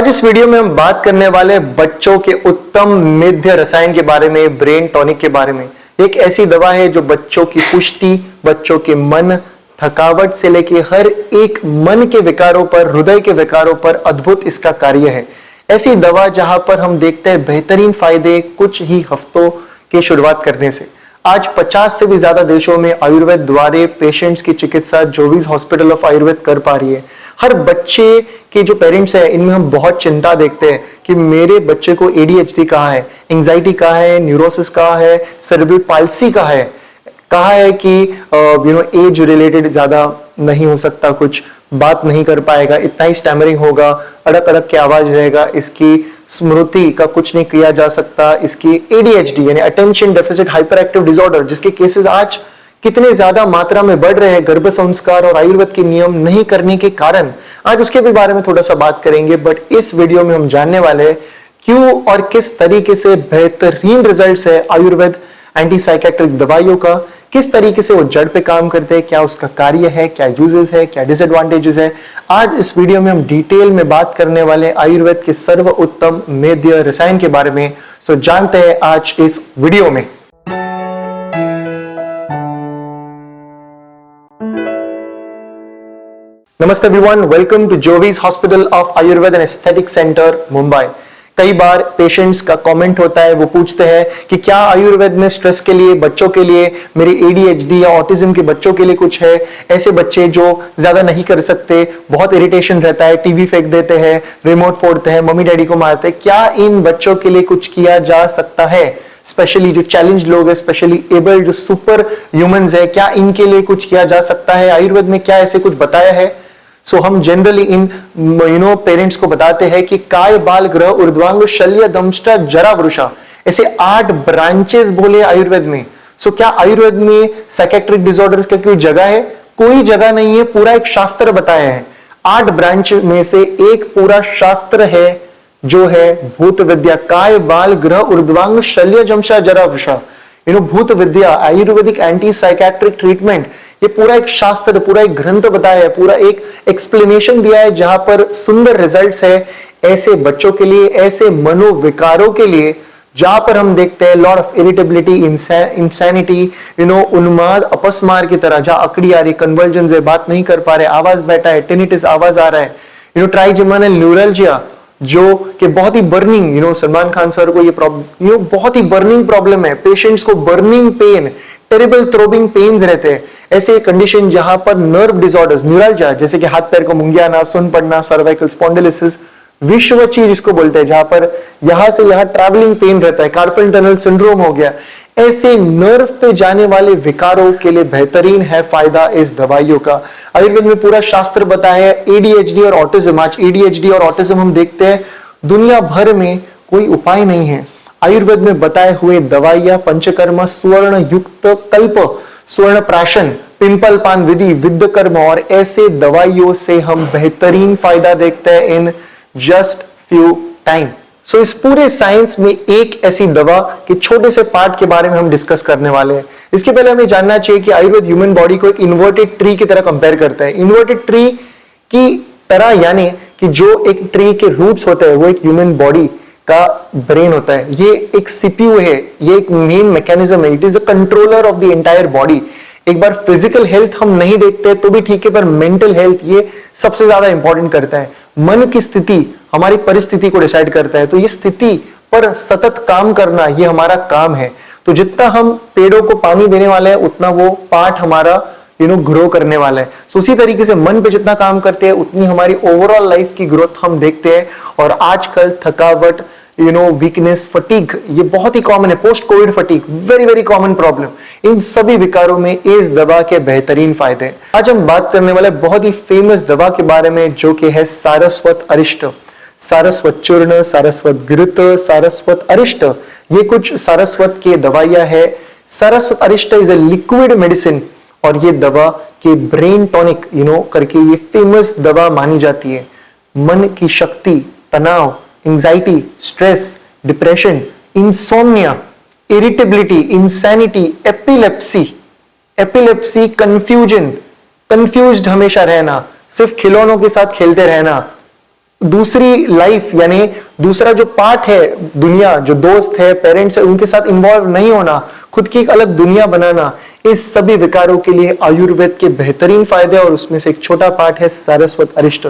इस वीडियो में हम बात करने वाले बच्चों के उत्तम मेध्य रसायन के बारे में, ब्रेन टॉनिक के बारे में। एक ऐसी दवा है जो बच्चों की पुष्टि, बच्चों के मन, थकावट से लेके हर एक मन के विकारों पर, हृदय के विकारों पर अद्भुत इसका कार्य है। ऐसी दवा जहां पर हम देखते हैं बेहतरीन फायदे कुछ ही हफ्तों की शुरुआत करने से। आज 50 से भी ज्यादा देशों में आयुर्वेद द्वारा पेशेंट्स की चिकित्सा जोवीज हॉस्पिटल ऑफ आयुर्वेद कर पा रही है। हर बच्चे के जो पेरेंट्स हैं, इनमें हम बहुत चिंता देखते हैं कि मेरे बच्चे को ADHD कहाँ है, एंजाइटी कहाँ है, न्यूरोसिस कहाँ है, सेरेब्रल पाल्सी कहाँ है कि एज रिलेटेड ज्यादा नहीं हो सकता, कुछ बात नहीं कर पाएगा, इतना ही स्टैमरिंग होगा, अड़क अड़क के आवाज रहेगा, इसकी स्मृति का कुछ नहीं किया जा सकता, इसकी ADHD यानी attention deficit hyper active disorder, जिसके केसेस आज कितने ज्यादा मात्रा में बढ़ रहे हैं गर्भ संस्कार और आयुर्वेद के नियम नहीं करने के कारण। आज उसके भी बारे में थोड़ा सा बात करेंगे, बट इस वीडियो में हम जानने वाले हैं क्यों और किस तरीके से बेहतरीन रिजल्ट्स है आयुर्वेद एंटी साइकेट्रिक दवाइयों का, किस तरीके से वो जड़ पे काम करते हैं, क्या उसका कार्य है, क्या यूजेस है, क्या डिसएडवांटेजेस है। आज इस वीडियो में हम डिटेल में बात करने वाले आयुर्वेद के सर्व उत्तम मेध्य रसायन के बारे में। सो जानते हैं आज इस वीडियो में। नमस्ते everyone, welcome to Jovees hospital of Ayurveda and aesthetic centre Mumbai. कई बार पेशेंट्स का कमेंट होता है, वो पूछते हैं कि क्या आयुर्वेद में स्ट्रेस के लिए, बच्चों के लिए, मेरे ADHD या ऑटिज्म के बच्चों के लिए कुछ है, ऐसे बच्चे जो ज्यादा नहीं कर सकते, बहुत इरिटेशन रहता है, टीवी फेंक देते हैं, रिमोट फोड़ते हैं, मम्मी डैडी को मारते हैं, क्या इन बच्चों के लिए कुछ किया जा सकता है? स्पेशली जो चैलेंज लोग हैं, स्पेशली एबल्ड जो सुपर ह्यूमंस है, क्या इनके लिए कुछ किया जा सकता है? आयुर्वेद में क्या ऐसे कुछ बताया है? सो हम जनरली इन पेरेंट्स को बताते हैं कि काय, बाल, ग्रह, ऊर्ध्वांग, शल्य, दंष्ट, जरा, वृषा, ऐसे 8 ब्रांचेस बोले आयुर्वेद में। सो क्या आयुर्वेद में साइकेट्रिक डिसऑर्डर्स का कोई जगह है? कोई जगह नहीं है, पूरा एक शास्त्र बताया है। 8 ब्रांच में से एक पूरा शास्त्र है जो है भूत विद्या, काय, बाल, ग्रह, ऊर्ध्वांग, शल्य, दंष्ट, जरा, वृषा। भूत विद्या, आयुर्वेदिक एंटी साइकेट्रिक ट्रीटमेंट, ये पूरा एक शास्त्र, पूरा एक ग्रंथ बताया है, पूरा एक एक्सप्लेनेशन दिया है जहां पर सुंदर रिजल्ट्स है ऐसे बच्चों के लिए, ऐसे मनोविकारों के लिए जहां पर हम देखते हैं लॉट ऑफ इरिटेबिलिटी, इंसैनिटी, उन्माद, अपस्मार की तरह, जहां अकड़ी आ रही, कन्वर्जन है, बात नहीं कर पा रहे, आवाज बैठा है, टिनिटिस आवाज आ रहा है, ट्राइजेमिनल न्यूरल्जिया जो कि बहुत ही बर्निंग, सलमान खान सर को ये प्रॉब्लम, बहुत ही बर्निंग प्रॉब्लम है, पेशेंट्स को burning pain, terrible throbbing pains रहते हैं। ऐसे कंडीशन जहां पर नर्व डिसऑर्डर्स, न्यूरल्जिया, जैसे कि हाथ पैर को मुंगियाना, सुन पड़ना, सर्वाइकल स्पॉन्डिलोसिस, विश्वची जिसको बोलते हैं, जहां पर यहां से यहां ट्रैवलिंग पेन रहता है, कार्पल टनल सिंड्रोम हो गया, ऐसे नर्व पे जाने वाले विकारों के लिए बेहतरीन है फायदा इस दवाइयों का। आयुर्वेद में पूरा शास्त्र बताया है। ADHD और ऑटिज्म, आज ADHD और ऑटिज्म हम देखते हैं दुनिया भर में कोई उपाय नहीं है। आयुर्वेद में बताए हुए दवाइयां, पंचकर्म, स्वर्ण युक्त कल्प, स्वर्ण प्राशन, पिंपल पान विधि, विद्ध कर्म और ऐसे दवाइयों से हम बेहतरीन फायदा देखते हैं इन जस्ट फ्यू टाइम। सो इस पूरे साइंस में एक ऐसी दवा के छोटे से पार्ट के बारे में हम डिस्कस करने वाले हैं। इसके पहले हमें जानना चाहिए कि आयुर्वेद ह्यूमन बॉडी को एक इन्वर्टेड ट्री की तरह कंपेयर करता है। इन्वर्टेड ट्री की तरह यानी कि जो एक ट्री के रूट्स होते हैं वो एक ह्यूमन बॉडी का ब्रेन होता है। ये एक CPU है, ये एक मेन मैकेनिज्म है, it is the controller of the entire body. एक बार फिजिकल हेल्थ हम नहीं देखते तो भी ठीक है, पर मेंटल हेल्थ ये सबसे ज्यादा इंपॉर्टेंट करता है। मन की स्थिति हमारी परिस्थिति को डिसाइड करता है, तो ये स्थिति पर सतत काम करना ये हमारा काम है। तो जितना हम पेड़ों को पानी देने वाले हैं उतना वो पार्ट हमारा ग्रो करने वाला है। सो उसी तरीके से मन पे जितना काम करते हैं उतनी हमारी ओवरऑल लाइफ की ग्रोथ हम देखते हैं। और आजकल थकावट, वीकनेस, फटीग, ये बहुत ही कॉमन है, post covid fatigue, very very common problem. इन सभी विकारों में इस दवा के बेहतरीन फायदे। आज हम बात करने वाले बहुत ही फेमस दवा के बारे में जो कि है सारस्वत अरिष्ट, सारस्वत चूर्ण, सारस्वत घृत, सारस्वत अरिष्ट। ये कुछ सारस्वत के दवाइयां है। सारस्वत अरिष्ट इज ए लिक्विड मेडिसिन और ये दवा के ब्रेन टॉनिक करके ये फेमस दवा मानी जाती है। मन की शक्ति, तनाव, anxiety, stress, depression, insomnia, irritability, insanity, epilepsy, confusion, confused हमेशा रहना, सिर्फ खिलौनों के साथ खेलते रहना, दूसरी लाइफ यानी दूसरा जो पार्ट है, दुनिया, जो दोस्त है, पेरेंट्स है, उनके साथ इन्वॉल्व नहीं होना, खुद की एक अलग दुनिया बनाना, इस सभी विकारों के लिए आयुर्वेद के बेहतरीन फायदे। और उसमें से एक छोटा पार्ट है सारस्वत अरिष्ट।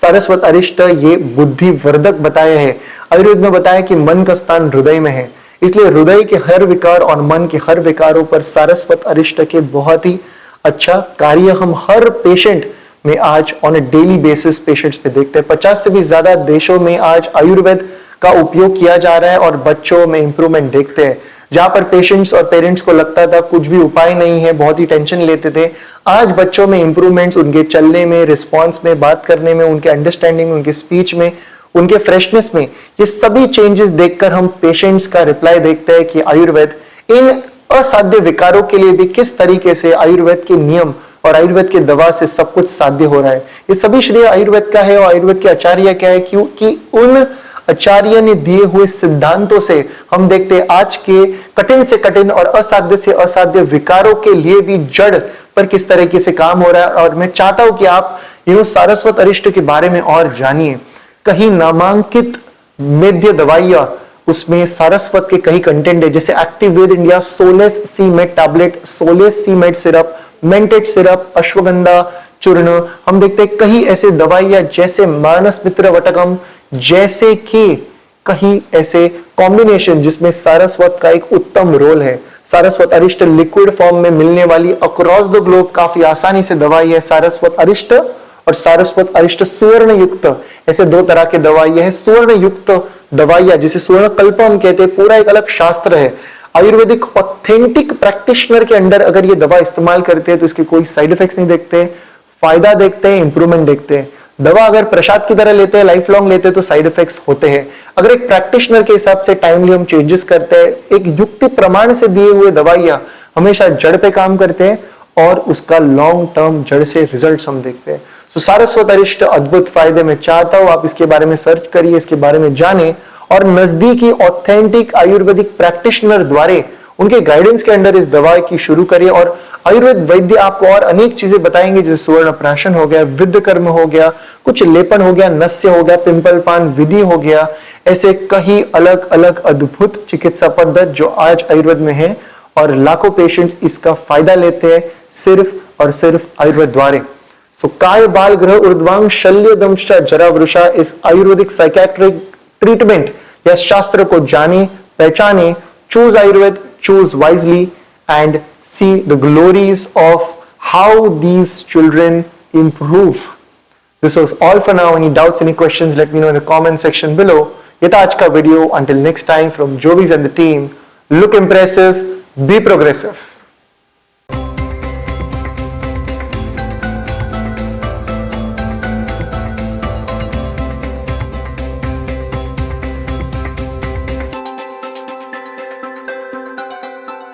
सारस्वत अरिष्ट ये बुद्धिवर्धक बताया है। आयुर्वेद में बताया कि मन का स्थान हृदय में है, इसलिए हृदय के हर विकार और मन के हर विकारों पर सारस्वत अरिष्ट के बहुत ही अच्छा कार्य हम हर पेशेंट में आज on A daily basis patients पे देखते हैं। 50 से भी ज्यादा देशों में आज आयुर्वेद का उपयोग किया जा रहा है और बच्चों में इंप्रूवमेंट देखते हैं। जहां पर पेशेंट्स और पेरेंट्स को लगता था कुछ भी उपाय नहीं है, बहुत ही टेंशन लेते थे, आज बच्चों में इंप्रूवमेंट्स उनके चलने में, रिस्पॉन्स में, बात करने में, उनके अंडरस्टैंडिंग में, उनके स्पीच में, उनके फ्रेशनेस में, ये सभी चेंजेस देखकर हम पेशेंट्स का रिप्लाई देखते हैं कि आयुर्वेद इन असाध्य विकारों के लिए भी किस तरीके से आयुर्वेद के नियम और आयुर्वेद की दवा से सब कुछ साध्य हो रहा है। ये सभी श्रेय आयुर्वेद का है और आयुर्वेद के आचार्य क्या है, क्योंकि उन आचार्य ने दिए हुए सिद्धांतों से हम देखते हैं आज के कठिन से कठिन और असाध्य से असाध्य विकारों के लिए भी जड़ पर किस तरीके से काम हो रहा है। और मैं चाहता हूं कि आप सारस्वत अरिष्ट के बारे में और जानिए। कहीं नामांकित मेद्य दवाइयां, उसमें सारस्वत के कई कंटेंट है, जैसे एक्टिवेद India solace C med tablet, solace C med syrup, मेंटेड सिरप, अश्वगंधा चूर्ण। हम देखते हैं कई ऐसे दवाइयां जैसे मानस मित्र वटकम, जैसे कि कहीं ऐसे कॉम्बिनेशन जिसमें सारस्वत का एक उत्तम रोल है। सारस्वत अरिष्ट लिक्विड फॉर्म में मिलने वाली अक्रॉस द ग्लोब काफी आसानी से दवाई है सारस्वत अरिष्ट और सारस्वत अरिष्ट सुवर्ण युक्त, ऐसे दो तरह के दवाइयां हैं। सुवर्ण युक्त दवाइयां जिसे स्वर्ण कल्प हम कहते हैं, पूरा एक अलग शास्त्र है। आयुर्वेदिक ऑथेंटिक प्रैक्टिशनर के अंडर अगर ये दवा इस्तेमाल करते हैं तो इसके कोई साइड इफेक्ट्स नहीं देखते, फायदा देखते हैं, इंप्रूवमेंट देखते हैं। दवा अगर प्रसाद की तरह लेते हैं, लाइफ लॉन्ग लेते हैं तो साइड इफेक्ट्स होते हैं। अगर एक प्रैक्टिशनर के हिसाब से टाइमली हम चेंजेस करते हैं, एक युक्ति प्रमाण से दिए हुए दवाइयां हमेशा जड़ पे काम करते हैं और उसका लॉन्ग टर्म जड़ से रिजल्ट हम देखते हैं। तो सारस्वत अरिष्ट अद्भुत फायदे। मैं चाहता हूं आप इसके बारे में सर्च करिए, इसके बारे में जाने और नजदीकी ऑथेंटिक आयुर्वेदिक प्रैक्टिशनर द्वारा उनके गाइडेंस के अंडर इस दवा की शुरू करिए। और आयुर्वेद वैद्य आपको और अनेक चीजें बताएंगे, जैसे सुवर्ण प्राशन हो गया, विद्ध कर्म हो गया, कुछ लेपन हो गया, नस्य हो गया, पिंपल पान विधि हो गया, ऐसे कई अलग अलग अद्भुत चिकित्सा पद्धति जो आज आयुर्वेद में है और लाखों पेशेंट्स इसका फायदा लेते हैं सिर्फ और सिर्फ आयुर्वेद द्वारा। सो काय बाल ग्रह ऊर्ध्वांग शल्य दंश जरा वृषा, इस आयुर्वेदिक साइकेट्रिक ट्रीटमेंट या शास्त्र को जाने, पहचाने, choose Ayurveda, choose wisely and see the glories of how these children improve. This was all for now. Any doubts, any questions, let me know in the comment section below. ये था आज का video. Until next time from Jovis and the team, look impressive, be progressive.